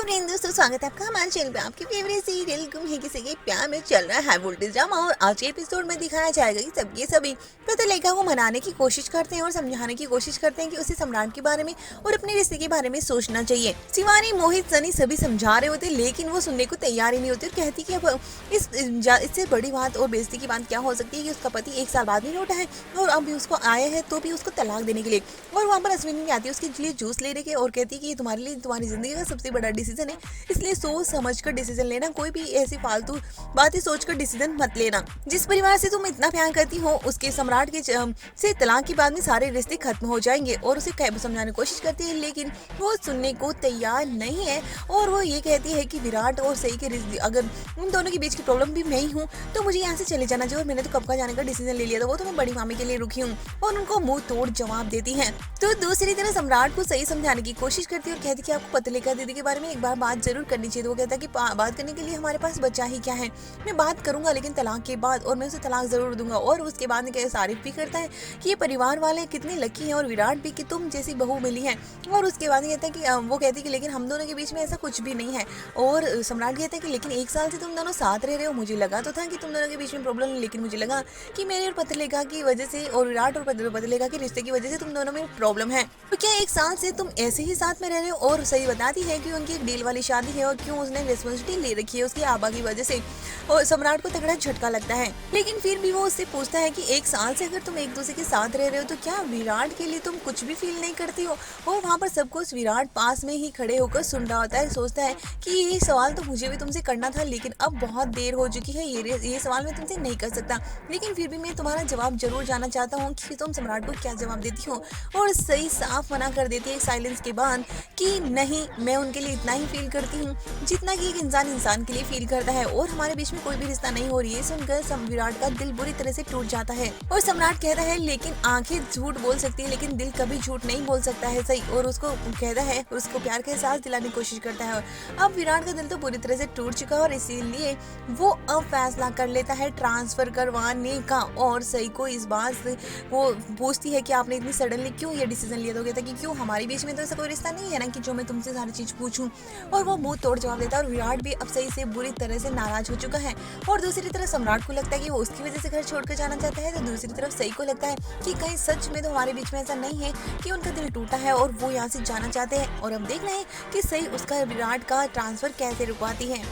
Friend दोस्तों, स्वागत है आपका हमारे चैनल पे। आपके फेवरेट सीरियल गुम है किसी के प्यार में चल रहा है वोल्टेज ड्रामा, और आज के एपिसोड में दिखाया जाएगा कि सबके सभी प्रतीक्षा को मनाने की कोशिश करते हैं और समझाने की कोशिश करते हैं कि उसे सम्राट के बारे में और अपने रिश्ते के बारे में सोचना चाहिए। शिवानी, मोहित, सनी सभी समझा रहे होते, लेकिन वो सुनने को तैयार ही नहीं होती और कहती कि अब इससे बड़ी बात और बेइज्जती की बात क्या हो सकती है कि उसका पति 1 साल बाद भी लौटा है और अब भी उसको आया है तो भी उसको तलाक देने के लिए। और वहाँ पर अश्विनी भी आती है उसके लिए जूस ले रही और कहती है कि ये तुम्हारे लिए तुम्हारी जिंदगी का सबसे बड़ा डिसीजन है, इसलिए सोच समझ कर डिसीजन लेना, कोई भी ऐसी फालतू बातें सोचकर डिसीजन मत लेना। जिस परिवार से तुम इतना प्यार करती हो उसके सम्राट के से तलाक के बाद में सारे रिश्ते खत्म हो जाएंगे, और उसे समझाने की कोशिश करती है लेकिन वो सुनने को तैयार नहीं है। और वो ये कहती है कि विराट और सही के रिश्ते, अगर उन दोनों के बीच की प्रॉब्लम भी मैं ही हूँ तो मुझे यहाँ से चले जाना चाहिए, और मैंने तो कब का जाने का डिसीजन ले लिया था, वो तो मैं बड़ी मामी के लिए रुकी हूँ। और उनको मुंह तोड़ जवाब देती है। तो दूसरी तरफ सम्राट को सही समझाने की कोशिश करती है और कहती है कि आपको पतलेखा दीदी के बारे में एक बार बात जरूर करनी चाहिए। तो वो कहता है कि बात करने के लिए हमारे पास बचा ही क्या है, मैं बात करूंगा लेकिन तलाक के बाद, और मैं उसे तलाक जरूर दूंगा। और उसके बाद में तारीफ भी करता है कि ये परिवार वाले कितने लकी हैं और विराट भी कि तुम जैसी बहू मिली है। और उसके बाद कहता है कि वो कहती है कि लेकिन हम दोनों के बीच में ऐसा कुछ भी नहीं है। और सम्राट कहता है कि लेकिन 1 साल से तुम दोनों साथ रह रहे हो, मुझे लगा तो था कि तुम दोनों के बीच में प्रॉब्लम नहीं, लेकिन मुझे लगा कि मेरे और पतलेखा की वजह से और विराट और पतलेखा के रिश्ते की वजह से तुम दोनों में प्रॉब्लम है। तो क्या 1 साल से तुम ऐसे ही साथ में रह रहे हो? और सही बताती है कि उनकी एक डील वाली शादी है और क्यों उसने रिस्पॉन्सिबिलिटी ले रखी है उसकी आबा की वजह से। और सम्राट को तगड़ा झटका लगता है, लेकिन फिर भी वो उससे पूछता है कि 1 साल से अगर तुम एक दूसरे के साथ रह रहे हो तो क्या विराट के लिए तुम कुछ भी फील नहीं करती हो? और वहाँ पर सब कुछ विराट पास में ही खड़े होकर सुन रहा होता है, सोचता है कि ये सवाल तो मुझे भी तुमसे करना था, लेकिन अब बहुत देर हो चुकी है, ये सवाल मैं तुमसे नहीं कर सकता, लेकिन फिर भी मैं तुम्हारा जवाब जरूर जानना चाहता हूँ कि तुम सम्राट को क्या जवाब देती हो। और सही साफ मना कर देती है साइलेंस के बाद कि नहीं, मैं उनके लिए इतना ही फील करती हूँ जितना कि एक इंसान के लिए फील करता है, और हमारे बीच में कोई भी रिश्ता नहीं हो रही है। सुनकर विराट का दिल बुरी तरह से टूट जाता है। और सम्राट कहता है लेकिन आंखें झूठ बोल सकती है लेकिन दिल कभी झूठ नहीं बोल सकता है, सही। और उसको कहता है, उसको प्यार का एहसास दिलाने की कोशिश करता है। अब विराट का दिल तो बुरी तरह से टूट चुका है और इसीलिए वो अब फैसला कर लेता है ट्रांसफर करवाने का। और सही को इस बात से वो पूछती है कि आपने इतनी सडनली क्यों ये डिसीजन लिया? तो कहता है कि क्यों, हमारे बीच में तो ऐसा कोई रिश्ता नहीं है ना कि जो मैं तुमसे सारी चीज पूछूं। और वो मुंह तोड़ जवाब देता है। और विराट भी अब सही से बुरी तरह से नाराज हो चुका है। और दूसरी तरफ सम्राट को लगता है कि वो उसकी वजह से घर छोड़कर जाना चाहता है, तो दूसरी तरफ सही को लगता है कि कहीं सच में तो हमारे बीच में ऐसा नहीं है कि उनका दिल टूटा है और वो यहाँ से जाना चाहते हैं। और अब देख रहे हैं कि सही उसका विराट का ट्रांसफर कैसे रुकवाती है।